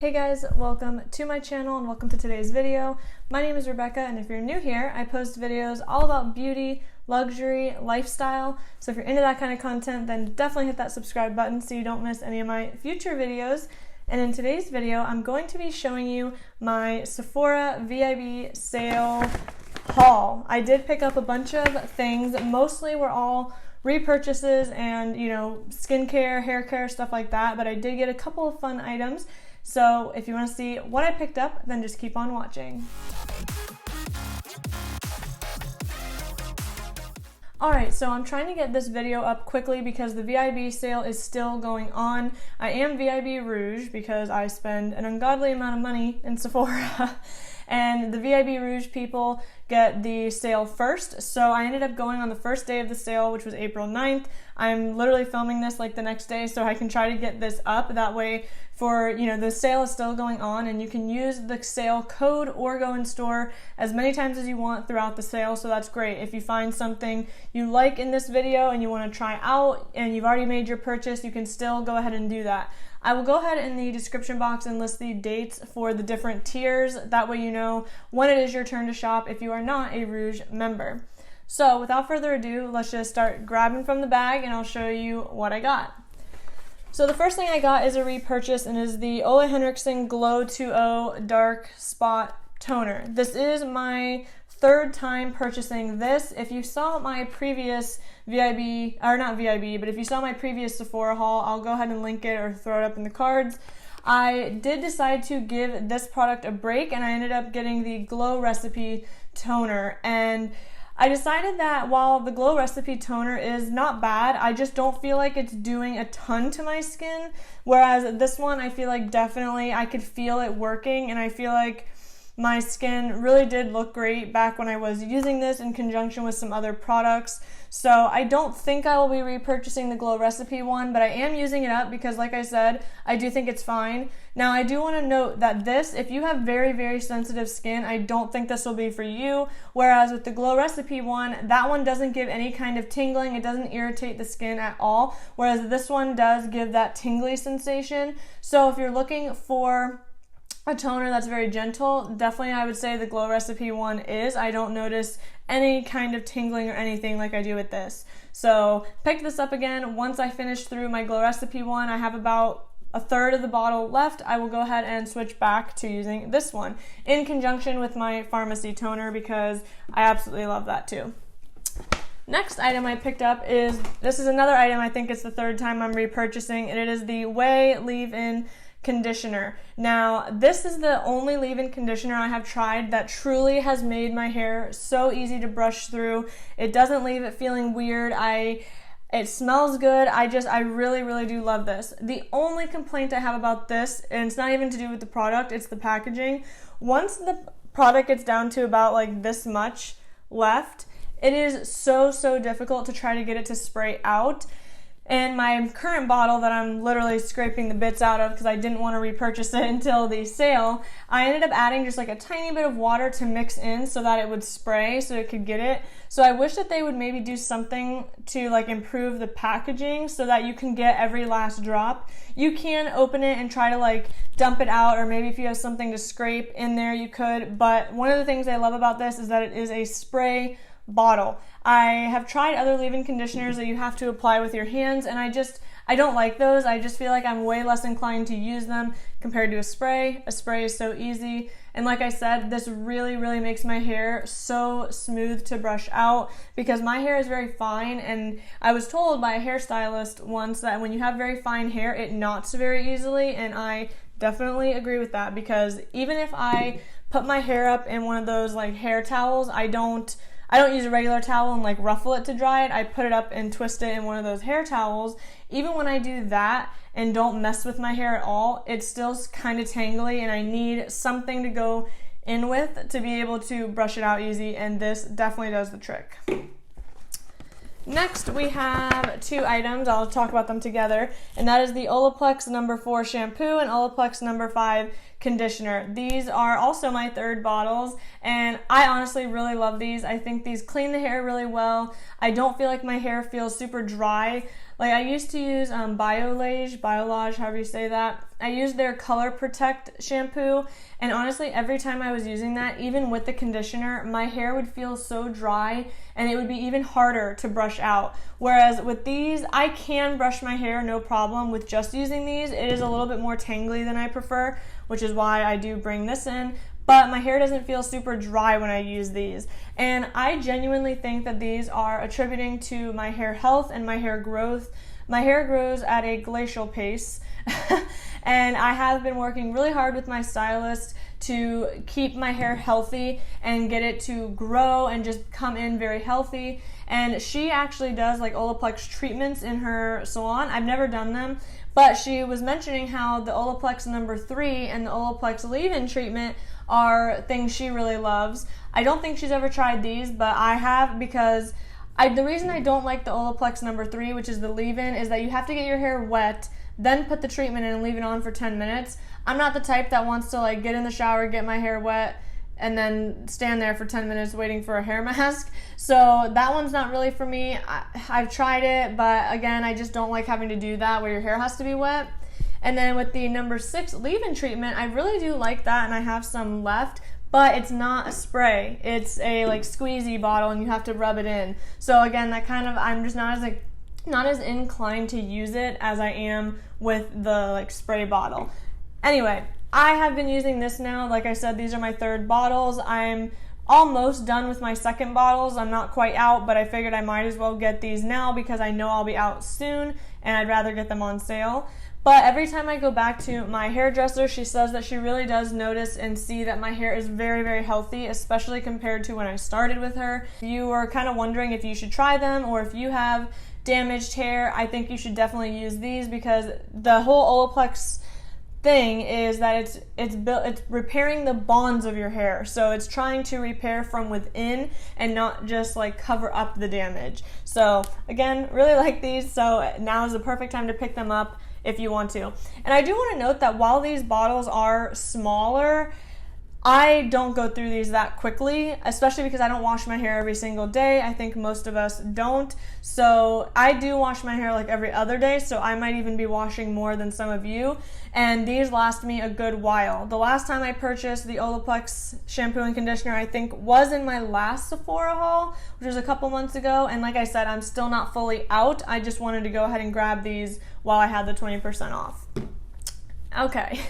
Hey guys, welcome to my channel and welcome to today's video. My name is Rebecca, and if you're new here, I post videos all about beauty, luxury, lifestyle. So if you're into that kind of content, then definitely hit that subscribe button so you don't miss any of my future videos. And in today's video, I'm going to be showing you my Sephora Vib sale haul. I did pick up a bunch of things. Mostly were all repurchases and, skincare, hair care, stuff like that, but I did get a couple of fun items. So if you want to see what I picked up, then just keep on watching. Alright, so I'm trying to get this video up quickly because the VIB sale is still going on. I am VIB Rouge because I spend an ungodly amount of money in Sephora. And the VIB Rouge people get the sale first. So I ended up going on the first day of the sale, which was April 9th. I'm literally filming this like the next day so I can try to get this up. That way the sale is still going on and you can use the sale code or go in store as many times as you want throughout the sale. So that's great. If you find something you like in this video and you want to try out and you've already made your purchase, you can still go ahead and do that. I will go ahead in the description box and list the dates for the different tiers. That way you know when it is your turn to shop if you are not a Rouge member. So without further ado, let's just start grabbing from the bag and I'll show you what I got. So the first thing I got is a repurchase and is the Ole Henriksen Glow 2.0 Dark Spot Toner. This is my third time purchasing this. If you saw my previous VIB, or not VIB, but if you saw my previous Sephora haul, I'll go ahead and link it or throw it up in the cards. I did decide to give this product a break and I ended up getting the Glow Recipe Toner. And I decided that while the Glow Recipe Toner is not bad, I just don't feel like it's doing a ton to my skin. Whereas this one, I feel like definitely I could feel it working, and I feel like my skin really did look great back when I was using this in conjunction with some other products. So I don't think I will be repurchasing the Glow Recipe one, but I am using it up because, like I said, I do think it's fine. Now, I do want to note that this, if you have very, very sensitive skin, I don't think this will be for you. Whereas with the Glow Recipe one, that one doesn't give any kind of tingling. It doesn't irritate the skin at all. Whereas this one does give that tingly sensation. So if you're looking for a toner that's very gentle, definitely I would say the Glow Recipe one is. I don't notice any kind of tingling or anything like I do with this. So pick this up again. Once I finish through my Glow Recipe one, I have about a third of the bottle left. I will go ahead and switch back to using this one in conjunction with my pharmacy toner because I absolutely love that too. Next item I picked up is, this is another item, I think it's the third time I'm repurchasing, and it is the Way Leave-In Conditioner. Now, this is the only leave-in conditioner I have tried that truly has made my hair so easy to brush through. It doesn't leave it feeling weird. It smells good. I really, really do love this. The only complaint I have about this, and it's not even to do with the product, it's the packaging. Once the product gets down to about like this much left, it is so difficult to try to get it to spray out. And my current bottle that I'm literally scraping the bits out of because I didn't want to repurchase it until the sale, I ended up adding just like a tiny bit of water to mix in so that it would spray so it could get it. So I wish that they would maybe do something to like improve the packaging so that you can get every last drop. You can open it and try to like dump it out, or maybe if you have something to scrape in there you could. But one of the things I love about this is that it is a spray bottle. I have tried other leave-in conditioners that you have to apply with your hands, and I don't like those. I just feel like I'm way less inclined to use them compared to a spray. A spray is so easy, and like I said, this really makes my hair so smooth to brush out because my hair is very fine, and I was told by a hairstylist once that when you have very fine hair, it knots very easily, and I definitely agree with that because even if I put my hair up in one of those like hair towels, I don't use a regular towel and like ruffle it to dry it. I put it up and twist it in one of those hair towels. Even when I do that and don't mess with my hair at all, it's still kind of tangly and I need something to go in with to be able to brush it out easy, and this definitely does the trick. Next, we have two items. I'll talk about them together, and that is the Olaplex No. 4 shampoo and Olaplex No. 5 conditioner. These are also my third bottles, and I honestly really love these. I think these clean the hair really well. I don't feel like my hair feels super dry. Like I used to use Biolage, however you say that. I used their Color Protect shampoo, and honestly, every time I was using that, even with the conditioner, my hair would feel so dry and it would be even harder to brush out. Whereas with these, I can brush my hair no problem with just using these. It is a little bit more tangly than I prefer, which is why I do bring this in. But my hair doesn't feel super dry when I use these. And I genuinely think that these are attributing to my hair health and my hair growth. My hair grows at a glacial pace. And I have been working really hard with my stylist to keep my hair healthy and get it to grow and just come in very healthy. And she actually does like Olaplex treatments in her salon. I've never done them, but she was mentioning how the Olaplex number 3 and the Olaplex leave-in treatment are things she really loves. I don't think she's ever tried these, but I have, because the reason I don't like the Olaplex number 3, which is the leave-in, is that you have to get your hair wet, then put the treatment in and leave it on for 10 minutes. I'm not the type that wants to like get in the shower, get my hair wet, and then stand there for 10 minutes waiting for a hair mask. So that one's not really for me. I've tried it, but again, I just don't like having to do that where your hair has to be wet. And then with the number 6 leave-in treatment, I really do like that, and I have some left, but it's not a spray. It's a like squeezy bottle, and you have to rub it in. So again, that kind of, I'm just not as inclined to use it as I am with the like spray bottle. Anyway, I have been using this now. Like I said, these are my 3rd bottles. I'm almost done with my 2nd bottles. I'm not quite out, but I figured I might as well get these now because I know I'll be out soon and I'd rather get them on sale. But every time I go back to my hairdresser, she says that she really does notice and see that my hair is very, very healthy, especially compared to when I started with her. If you are kind of wondering if you should try them or if you have damaged hair, I think you should definitely use these, because the whole Olaplex thing is that it's repairing the bonds of your hair. So it's trying to repair from within and not just like cover up the damage. So again, really like these. So now is the perfect time to pick them up if you want to. And I do want to note that while these bottles are smaller, I don't go through these that quickly, especially because I don't wash my hair every single day. I think most of us don't. So I do wash my hair like every other day, so I might even be washing more than some of you. And these last me a good while. The last time I purchased the Olaplex shampoo and conditioner, I think, was in my last Sephora haul, which was a couple months ago. And like I said, I'm still not fully out. I just wanted to go ahead and grab these while I had the 20% off. Okay,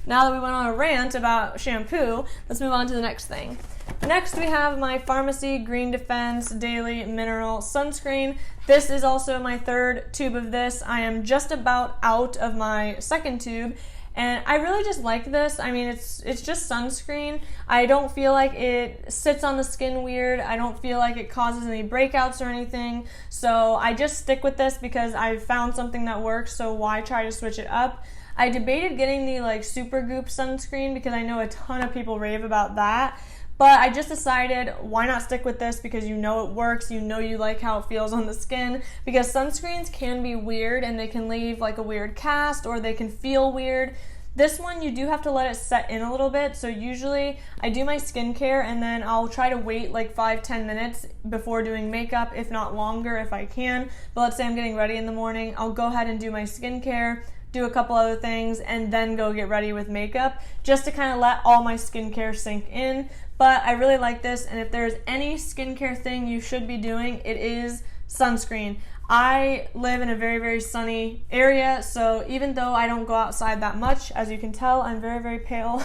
now that we went on a rant about shampoo, let's move on to the next thing. Next, we have my Pharmacy Green Defense Daily Mineral Sunscreen. This is also my 3rd tube of this. I am just about out of my 2nd tube, and I really just like this. I mean, it's just sunscreen. I don't feel like it sits on the skin weird. I don't feel like it causes any breakouts or anything. So I just stick with this because I've found something that works, so why try to switch it up? I debated getting the like Super Goop sunscreen because I know a ton of people rave about that. But I just decided, why not stick with this, because you know it works, you know you like how it feels on the skin, because sunscreens can be weird and they can leave like a weird cast or they can feel weird. This one, you do have to let it set in a little bit, so usually I do my skincare and then I'll try to wait like 5-10 minutes before doing makeup, if not longer if I can. But let's say I'm getting ready in the morning, I'll go ahead and do my skincare, do a couple other things, and then go get ready with makeup, just to kind of let all my skincare sink in. But I really like this, and if there's any skincare thing you should be doing, it is sunscreen. I live in a very, very sunny area, so even though I don't go outside that much, as you can tell, I'm very, very pale.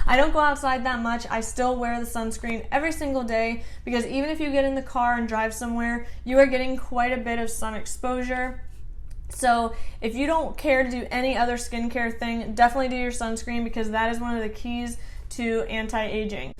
I don't go outside that much. I still wear the sunscreen every single day, because even if you get in the car and drive somewhere, you are getting quite a bit of sun exposure. So if you don't care to do any other skincare thing, definitely do your sunscreen, because that is one of the keys to anti-aging.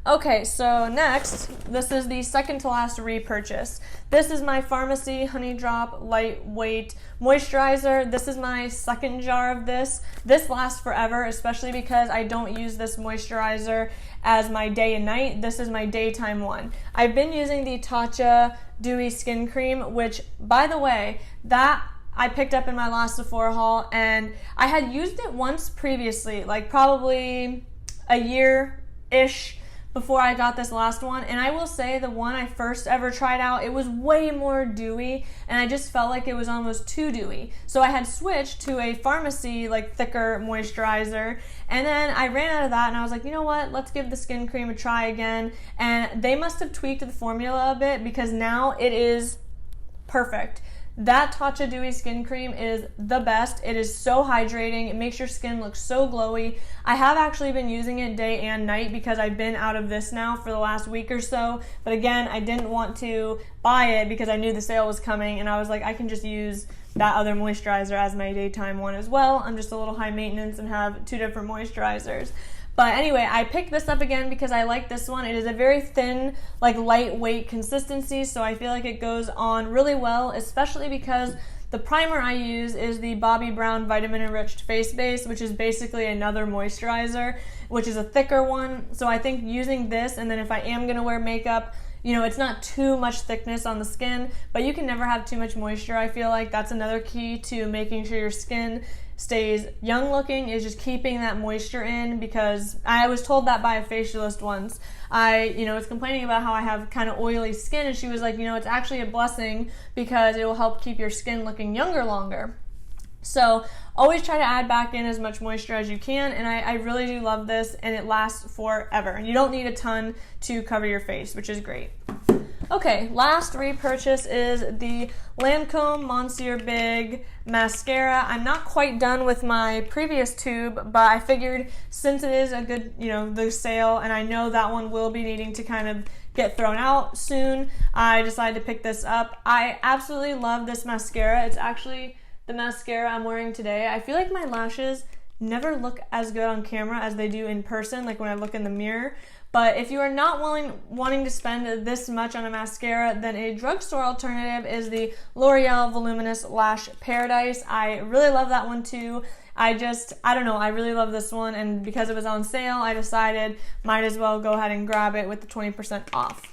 Okay, so next, this is the second to last repurchase. This is my Pharmacy Honey Drop Lightweight Moisturizer. This is my 2nd jar of this. This lasts forever, especially because I don't use this moisturizer as my day and night. This is my daytime one. I've been using the Tatcha Dewy Skin Cream, which, by the way, that I picked up in my last Sephora haul, and I had used it once previously, like probably a year-ish before I got this last one, and I will say the one I first ever tried out, it was way more dewy, and I just felt like it was almost too dewy. So I had switched to a pharmacy like thicker moisturizer, and then I ran out of that, and I was like, you know what, let's give the skin cream a try again. And they must have tweaked the formula a bit, because now it is perfect. That Tatcha Dewy Skin Cream is the best. It is so hydrating. It makes your skin look so glowy. I have actually been using it day and night because I've been out of this now for the last week or so. But again, I didn't want to buy it because I knew the sale was coming, and I was like, I can just use that other moisturizer as my daytime one as well. I'm just a little high maintenance and have 2 different moisturizers. But anyway, I picked this up again because I like this one. It is a very thin, like lightweight consistency, so I feel like it goes on really well, especially because the primer I use is the Bobbi Brown Vitamin Enriched Face Base, which is basically another moisturizer, which is a thicker one. So I think using this, and then if I am gonna wear makeup, you know, it's not too much thickness on the skin, but you can never have too much moisture. I feel like that's another key to making sure your skin stays young looking, is just keeping that moisture in, because I was told that by a facialist once. I was complaining about how I have kind of oily skin, and she was like, it's actually a blessing because it will help keep your skin looking younger longer. So always try to add back in as much moisture as you can, and I really do love this, and it lasts forever. You don't need a ton to cover your face, which is great. Okay, last repurchase is the Lancome Mascara Big Mascara. I'm not quite done with my previous tube, but I figured since it is a good, the sale, and I know that one will be needing to kind of get thrown out soon, I decided to pick this up. I absolutely love this mascara. It's actually the mascara I'm wearing today. I feel like my lashes never look as good on camera as they do in person, like when I look in the mirror. But if you are not wanting to spend this much on a mascara, then a drugstore alternative is the L'Oreal Voluminous Lash Paradise. I really love that one too. I don't know, I really love this one, and because it was on sale, I decided might as well go ahead and grab it with the 20% off.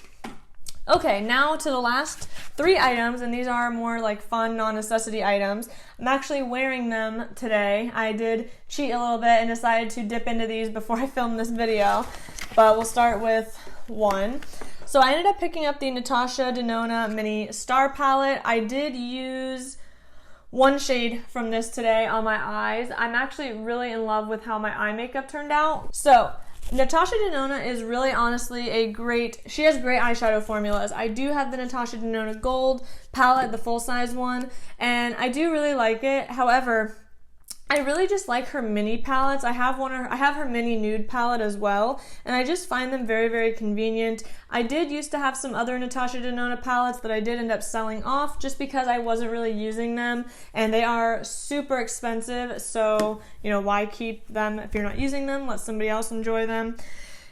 Okay, now to the last 3 items, and these are more like fun, non-necessity items. I'm actually wearing them today. I did cheat a little bit and decided to dip into these before I filmed this video, but we'll start with one. So I ended up picking up the Natasha Denona Mini Star Palette. I did use one shade from this today on my eyes. I'm actually really in love with how my eye makeup turned out. So Natasha Denona is really honestly she has great eyeshadow formulas. I do have the Natasha Denona Gold palette, the full-size one, and I do really like it. However, I really just like her mini palettes. I have her mini nude palette as well, and I just find them very, very convenient. I did used to have some other Natasha Denona palettes that I did end up selling off just because I wasn't really using them, and they are super expensive, so why keep them if you're not using them? Let somebody else enjoy them.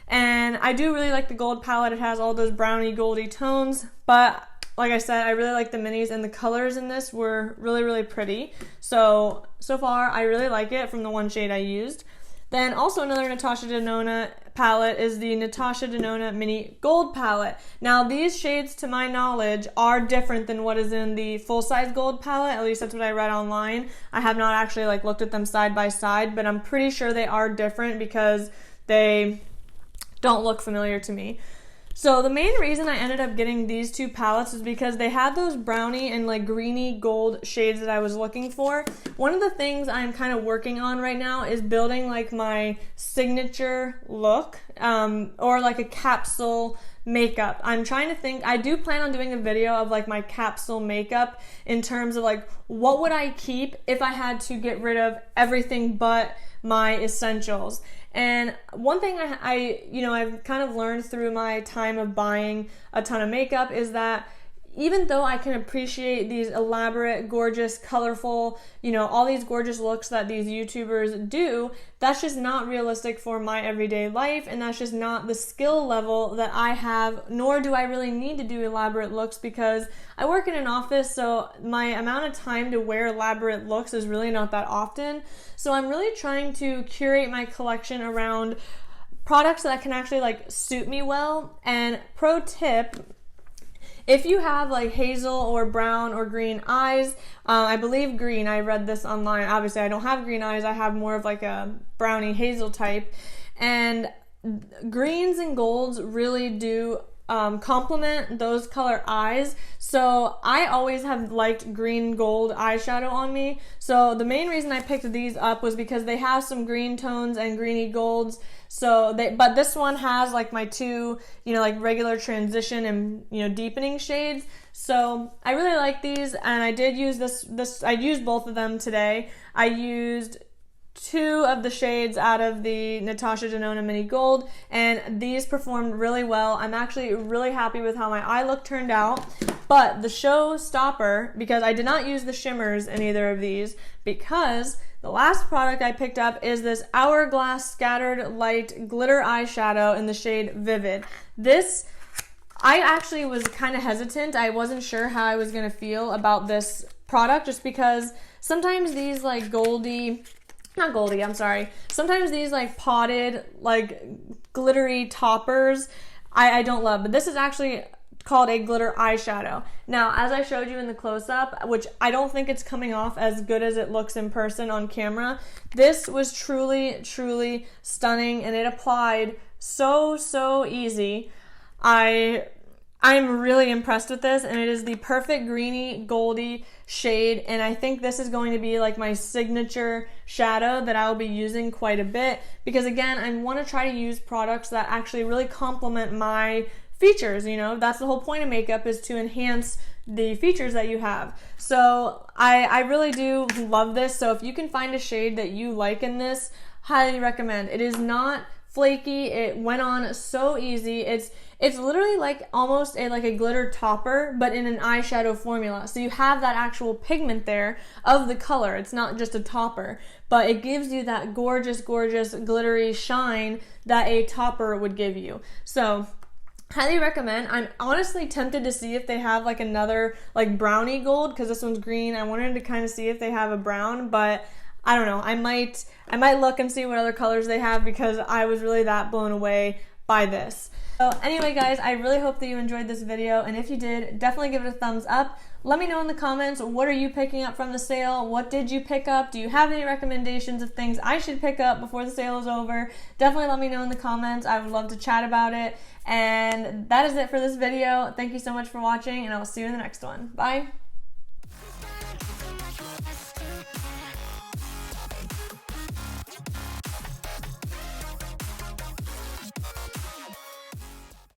And I do really like the gold palette. It has all those browny goldy tones, but like I said, I really like the minis, and the colors in this were really, really pretty. So far, I really like it from the one shade I used. Then also another Natasha Denona palette is the Natasha Denona Mini Gold palette. Now these shades, to my knowledge, are different than what is in the full-size gold palette. At least that's what I read online. I have not actually looked at them side by side, but I'm pretty sure they are different because they don't look familiar to me. So the main reason I ended up getting these 2 palettes is because they had those brownie and greeny gold shades that I was looking for. One of the things I'm kind of working on right now is building my signature look, or a capsule makeup. I'm trying to think, I do plan on doing a video of my capsule makeup in terms of what would I keep if I had to get rid of everything but my essentials. And one thing I've kind of learned through my time of buying a ton of makeup is that even though I can appreciate these elaborate, gorgeous, colorful, all these gorgeous looks that these YouTubers do, that's just not realistic for my everyday life, and that's just not the skill level that I have, nor do I really need to do elaborate looks because I work in an office, so my amount of time to wear elaborate looks is really not that often. So I'm really trying to curate my collection around products that can actually suit me well. And pro tip, if you have hazel or brown or green eyes, I believe green, I read this online. Obviously I don't have green eyes, I have more of a brownie hazel type. And greens and golds really do complement those color eyes. So I always have liked green gold eyeshadow on me. So the main reason I picked these up was because they have some green tones and greeny golds. But this one has like my two, like regular transition and, deepening shades. So I really like these, and I did use I used both of them today. I used 2 of the shades out of the Natasha Denona Mini Gold, and these performed really well. I'm actually really happy with how my eye look turned out. But the showstopper, because I did not use the shimmers in either of these, because the last product I picked up is this Hourglass Scattered Light Glitter Eyeshadow in the shade Vivid. This, I actually was kind of hesitant. I wasn't sure how I was going to feel about this product, just because sometimes these like sometimes these like potted, like glittery toppers, I don't love, but this is actually called a glitter eyeshadow. Now, as I showed you in the close-up, which I don't think it's coming off as good as it looks in person on camera, this was truly, truly stunning, and it applied so easy. I'm really impressed with this, and it is the perfect greeny goldy shade, and I think this is going to be like my signature shadow that I will be using quite a bit, because again, I want to try to use products that actually really complement my features. That's the whole point of makeup, is to enhance the features that you have. So I really do love this. So if you can find a shade that you like in this, highly recommend. It is not flaky. It went on so easy. It's literally like almost like a glitter topper, but in an eyeshadow formula. So you have that actual pigment there of the color. It's not just a topper, but it gives you that gorgeous glittery shine that a topper would give you. So highly recommend. I'm honestly tempted to see if they have like another like brownie gold, because this one's green. I wanted to kind of see if they have a brown, but I don't know. I might look and see what other colors they have, because I was really that blown away by this. So anyway, guys, I really hope that you enjoyed this video, and if you did, definitely give it a thumbs up. Let me know in the comments, what are you picking up from the sale? What did you pick up? Do you have any recommendations of things I should pick up before the sale is over? Definitely let me know in the comments. I would love to chat about it. And that is it for this video. Thank you so much for watching, and I will see you in the next one. Bye.